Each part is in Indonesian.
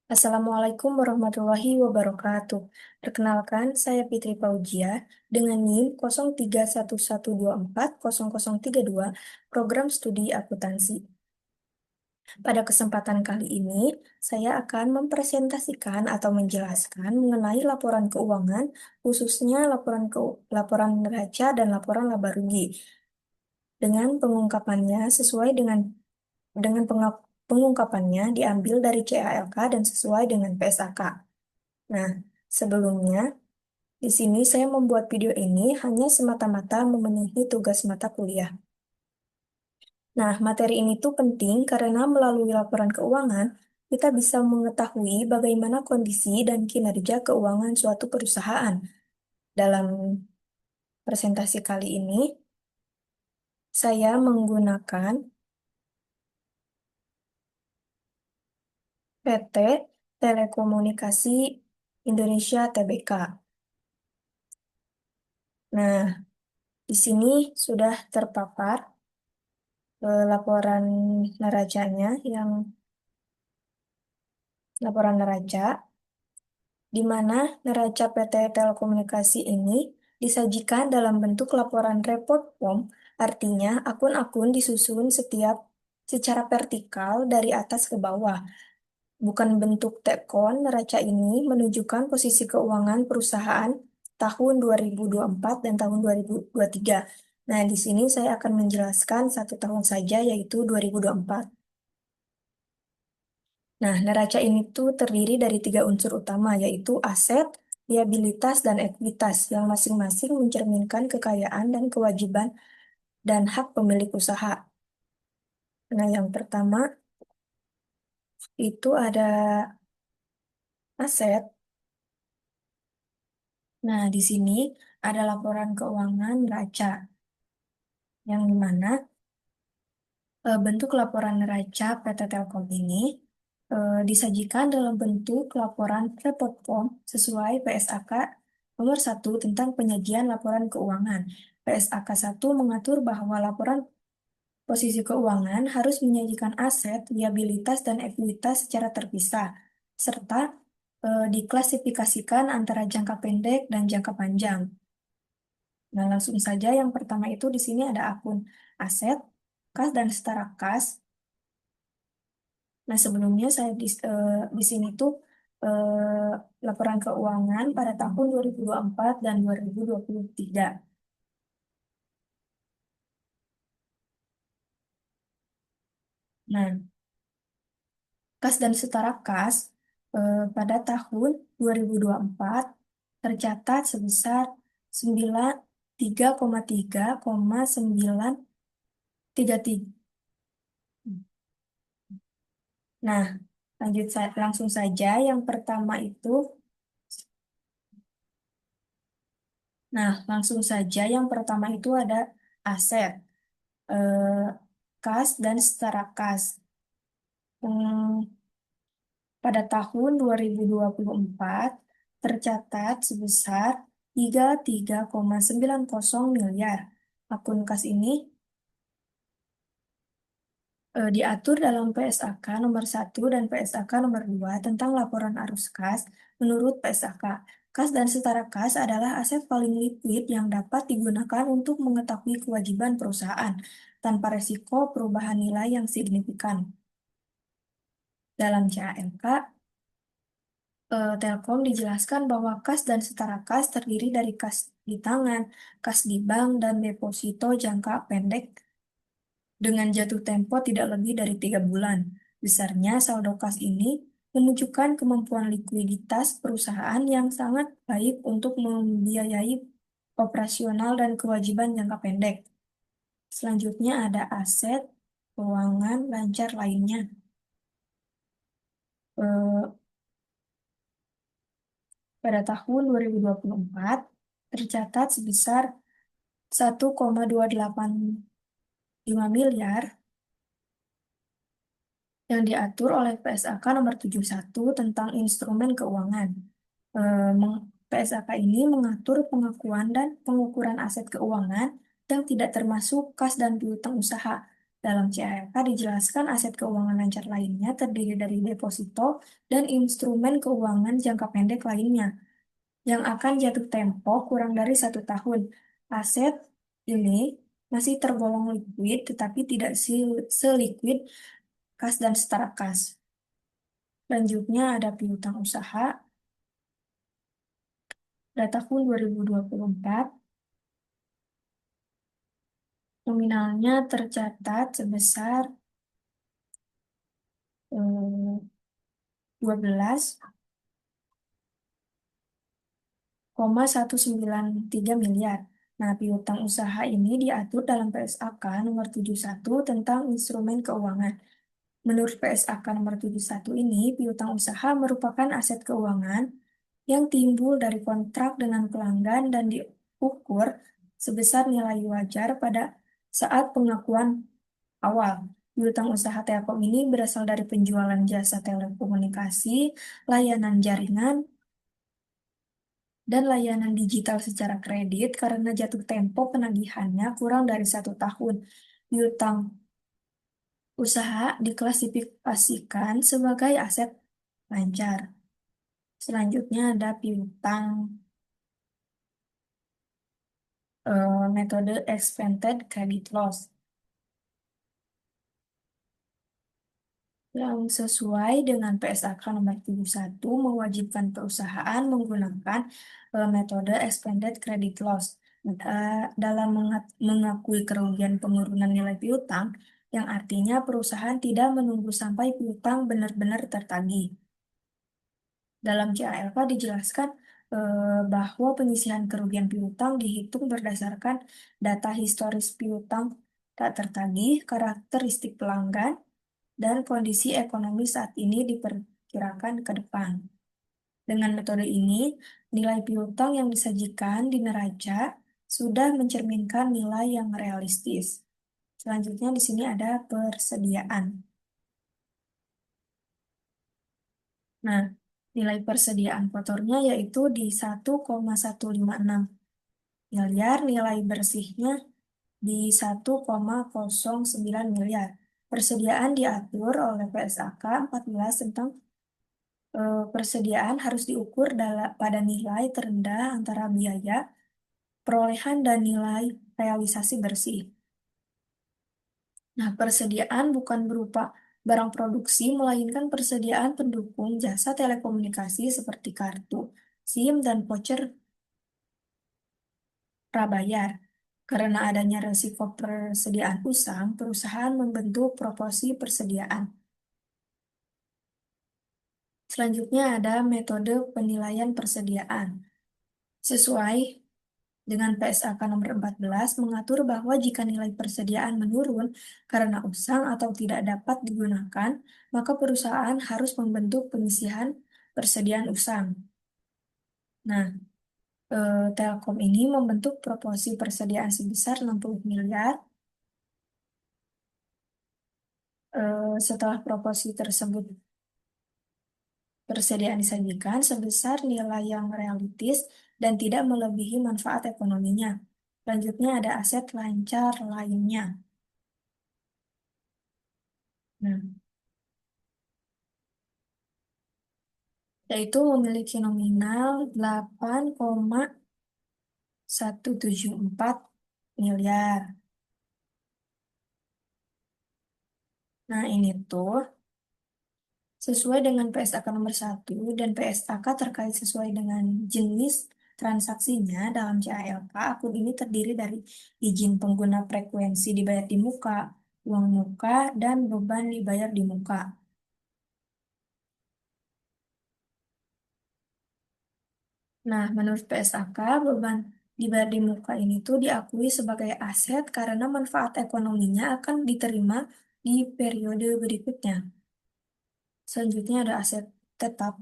Assalamualaikum warahmatullahi wabarakatuh. Perkenalkan, saya Fitri Fauzia dengan NIM 0311240032 Program Studi Akuntansi. Pada kesempatan kali ini, saya akan mempresentasikan atau menjelaskan mengenai laporan keuangan, khususnya laporan neraca dan laporan laba rugi, dengan pengungkapannya sesuai dengan pengungkapannya diambil dari CALK dan sesuai dengan PSAK. Nah, sebelumnya, di sini saya membuat video ini hanya semata-mata memenuhi tugas mata kuliah. Nah, materi ini tuh penting karena melalui laporan keuangan, kita bisa mengetahui bagaimana kondisi dan kinerja keuangan suatu perusahaan. Dalam presentasi kali ini, saya menggunakan PT Telekomunikasi Indonesia Tbk. Nah, di sini sudah terpapar laporan neracanya laporan neraca, di mana neraca PT Telekomunikasi ini disajikan dalam bentuk laporan report form, artinya akun-akun disusun secara vertikal dari atas ke bawah. Bukan bentuk tekon, neraca ini menunjukkan posisi keuangan perusahaan tahun 2024 dan tahun 2023. Nah, di sini saya akan menjelaskan satu tahun saja, yaitu 2024. Nah, neraca ini tuh terdiri dari tiga unsur utama, yaitu aset, liabilitas, dan ekuitas, yang masing-masing mencerminkan kekayaan dan kewajiban dan hak pemilik usaha. Nah, yang pertama itu ada aset. Nah, di sini ada laporan keuangan neraca, yang dimana bentuk laporan neraca PT Telkom ini disajikan dalam bentuk laporan report form sesuai PSAK nomor 1 tentang penyajian laporan keuangan. PSAK 1 mengatur bahwa laporan posisi keuangan harus menyajikan aset, liabilitas, dan ekuitas secara terpisah, serta diklasifikasikan antara jangka pendek dan jangka panjang. Nah, langsung saja yang pertama itu di sini ada akun aset, kas, dan setara kas. Nah, sebelumnya saya di sini tuh laporan keuangan pada tahun 2024 dan 2023. Nah, kas dan setara kas pada tahun 2024 tercatat sebesar 93,3,933. Nah, langsung saja yang pertama itu. Nah, langsung saja yang pertama itu ada aset, eh, kas dan setara kas. Hmm, pada tahun 2024 tercatat sebesar 33,90 miliar. Akun kas ini diatur dalam PSAK nomor 1 dan PSAK nomor 2 tentang laporan arus kas. Menurut PSAK, kas dan setara kas adalah aset paling liquid yang dapat digunakan untuk mengetahui kewajiban perusahaan tanpa resiko perubahan nilai yang signifikan. Dalam CALK, Telkom dijelaskan bahwa kas dan setara kas terdiri dari kas di tangan, kas di bank, dan deposito jangka pendek dengan jatuh tempo tidak lebih dari 3 bulan. Besarnya saldo kas ini menunjukkan kemampuan likuiditas perusahaan yang sangat baik untuk membiayai operasional dan kewajiban jangka pendek. Selanjutnya ada aset keuangan lancar lainnya. Eh, Pada tahun 2024 tercatat sebesar 1,285 miliar yang diatur oleh PSAK nomor 71 tentang instrumen keuangan. PSAK ini mengatur pengakuan dan pengukuran aset keuangan yang tidak termasuk kas dan piutang usaha Dalam CAK dijelaskan aset keuangan lancar lainnya terdiri dari deposito dan instrumen keuangan jangka pendek lainnya yang akan jatuh tempo kurang dari 1 tahun. Aset ini masih tergolong likuid, tetapi tidak seliquid kas dan setara kas. Selanjutnya ada piutang usaha. Pada tahun 2024, nominalnya tercatat sebesar 12,193 miliar. Nah, piutang usaha ini diatur dalam PSAK nomor 71 tentang instrumen keuangan. Menurut PSAK nomor 71 ini, piutang usaha merupakan aset keuangan yang timbul dari kontrak dengan pelanggan dan diukur sebesar nilai wajar pada saat pengakuan awal. Piutang usaha Telkom ini berasal dari penjualan jasa telekomunikasi, layanan jaringan, dan layanan digital secara kredit karena jatuh tempo penagihannya kurang dari 1 tahun. Piutang usaha diklasifikasikan sebagai aset lancar. Selanjutnya ada piutang metode expanded credit loss yang sesuai dengan PSAK nomor 71 mewajibkan perusahaan menggunakan metode expanded credit loss dalam mengakui kerugian penurunan nilai piutang yang artinya perusahaan tidak menunggu sampai piutang benar-benar tertagih. Dalam CALK dijelaskan bahwa penyisihan kerugian piutang dihitung berdasarkan data historis piutang tak tertagih, karakteristik pelanggan, dan kondisi ekonomi saat ini diperkirakan ke depan. Dengan metode ini, nilai piutang yang disajikan di neraca sudah mencerminkan nilai yang realistis. Selanjutnya di sini ada persediaan. Nah, nilai persediaan kotornya yaitu di 1,156 miliar, nilai bersihnya di 1,09 miliar. Persediaan diatur oleh PSAK 14 tentang persediaan harus diukur pada nilai terendah antara biaya perolehan dan nilai realisasi bersih. Nah, persediaan bukan berupa barang produksi, melainkan persediaan pendukung jasa telekomunikasi seperti kartu, SIM, dan voucher prabayar. Karena adanya resiko persediaan usang, perusahaan membentuk proporsi persediaan. Selanjutnya ada metode penilaian persediaan. Sesuai dengan PSAK nomor 14 mengatur bahwa jika nilai persediaan menurun karena usang atau tidak dapat digunakan, maka perusahaan harus membentuk penyisihan persediaan usang. Nah, Telkom ini membentuk proporsi persediaan sebesar 60 miliar. Setelah proporsi tersebut persediaan disajikan sebesar nilai yang realistis dan tidak melebihi manfaat ekonominya. Selanjutnya ada aset lancar lainnya. Nah, yaitu memiliki nominal 8,174 miliar. Nah, ini tuh sesuai dengan PSAK nomor 1 dan PSAK terkait sesuai dengan jenis transaksinya dalam CALK, akun ini terdiri dari izin pengguna frekuensi dibayar di muka, uang muka, dan beban dibayar di muka. Nah, menurut PSAK, beban dibayar di muka ini tuh diakui sebagai aset karena manfaat ekonominya akan diterima di periode berikutnya. Selanjutnya ada aset tetap.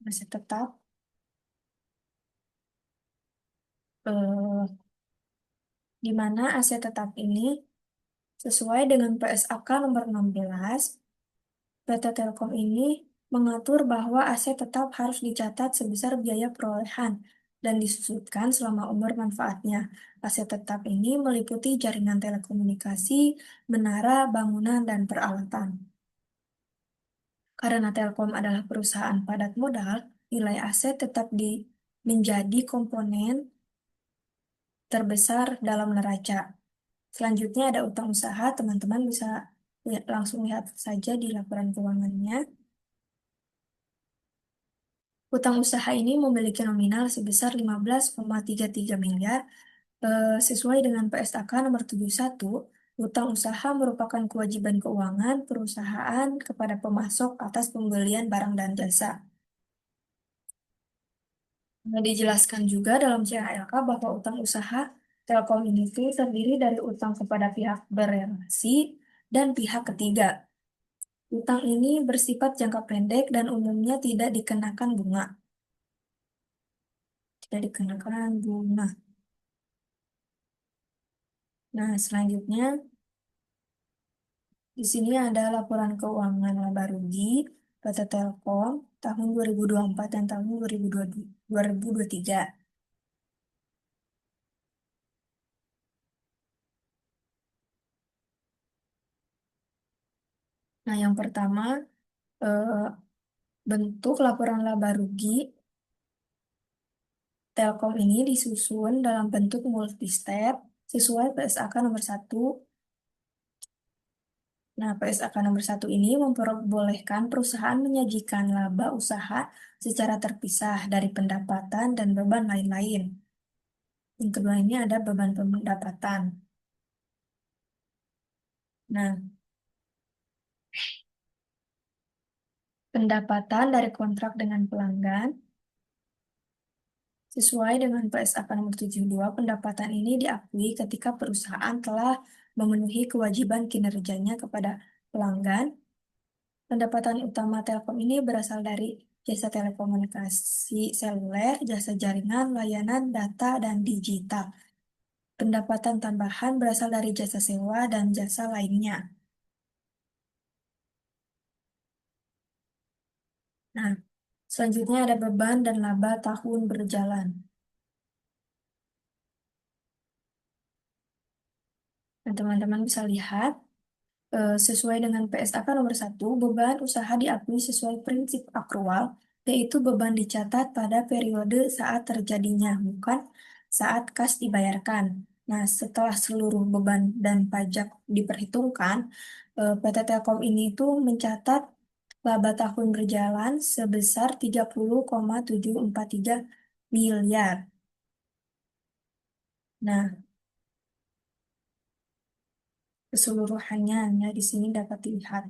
Aset tetap eh, di mana aset tetap ini sesuai dengan PSAK nomor 16, PT Telkom ini mengatur bahwa aset tetap harus dicatat sebesar biaya perolehan dan disusutkan selama umur manfaatnya. Aset tetap ini meliputi jaringan telekomunikasi, menara, bangunan, dan peralatan. Karena Telkom adalah perusahaan padat modal, nilai aset tetap menjadi komponen terbesar dalam neraca. Selanjutnya ada utang usaha, teman-teman bisa langsung lihat saja di laporan keuangannya. Utang usaha ini memiliki nominal sebesar 15,33 miliar. Sesuai dengan PSAK nomor 71, utang usaha merupakan kewajiban keuangan perusahaan kepada pemasok atas pembelian barang dan jasa. Nah, dijelaskan juga dalam CHLK bahwa utang usaha Telkom ini tuh terdiri dari utang kepada pihak berelasi dan pihak ketiga. Utang ini bersifat jangka pendek dan umumnya tidak dikenakan bunga. Tidak dikenakan bunga. Nah, selanjutnya di sini ada laporan keuangan laba rugi PT Telkom tahun 2024 dan tahun 2023. Nah, yang pertama, eh, bentuk laporan laba rugi Telkom ini disusun dalam bentuk multi-step sesuai PSAK nomor 1. Nah, PSAK nomor 1 ini memperbolehkan perusahaan menyajikan laba usaha secara terpisah dari pendapatan dan beban lain-lain. Yang kedua ini ada beban pendapatan. Nah, pendapatan dari kontrak dengan pelanggan sesuai dengan PSAK nomor 72, pendapatan ini diakui ketika perusahaan telah memenuhi kewajiban kinerjanya kepada pelanggan. Pendapatan utama Telkom ini berasal dari jasa telekomunikasi seluler, jasa jaringan, layanan, data, dan digital. Pendapatan tambahan berasal dari jasa sewa dan jasa lainnya. Nah, selanjutnya ada beban dan laba tahun berjalan. Nah, teman-teman bisa lihat, sesuai dengan PSAK nomor 1, beban usaha diakui sesuai prinsip akrual, yaitu beban dicatat pada periode saat terjadinya, bukan saat kas dibayarkan. Nah, setelah seluruh beban dan pajak diperhitungkan, PT Telkom ini tuh mencatat laba tahun berjalan sebesar 30,743 miliar. Nah, keseluruhannya ya, di sini dapat dilihat.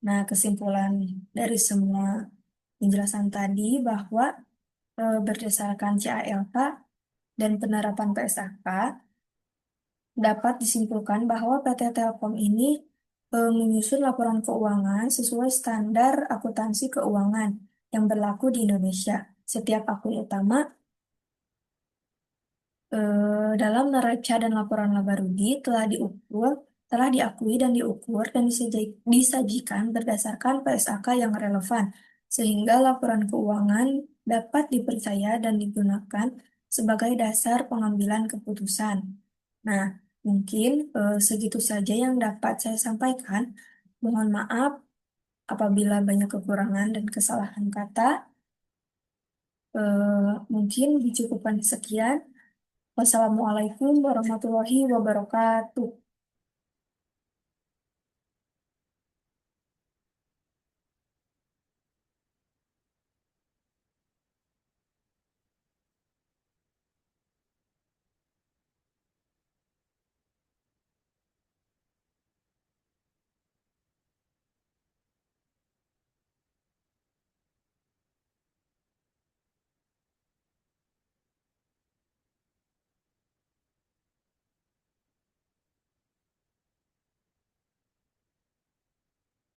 Nah, kesimpulan dari semua penjelasan tadi bahwa berdasarkan CALK dan penerapan PSAK dapat disimpulkan bahwa PT Telkom ini menyusun laporan keuangan sesuai standar akuntansi keuangan yang berlaku di Indonesia. Setiap akun utama dalam neraca dan laporan laba rugi telah diakui dan diukur dan disajikan berdasarkan PSAK yang relevan, sehingga laporan keuangan dapat dipercaya dan digunakan sebagai dasar pengambilan keputusan. Nah, mungkin segitu saja yang dapat saya sampaikan. Mohon maaf apabila banyak kekurangan dan kesalahan kata. Mungkin dicukupkan sekian. Wassalamualaikum warahmatullahi wabarakatuh.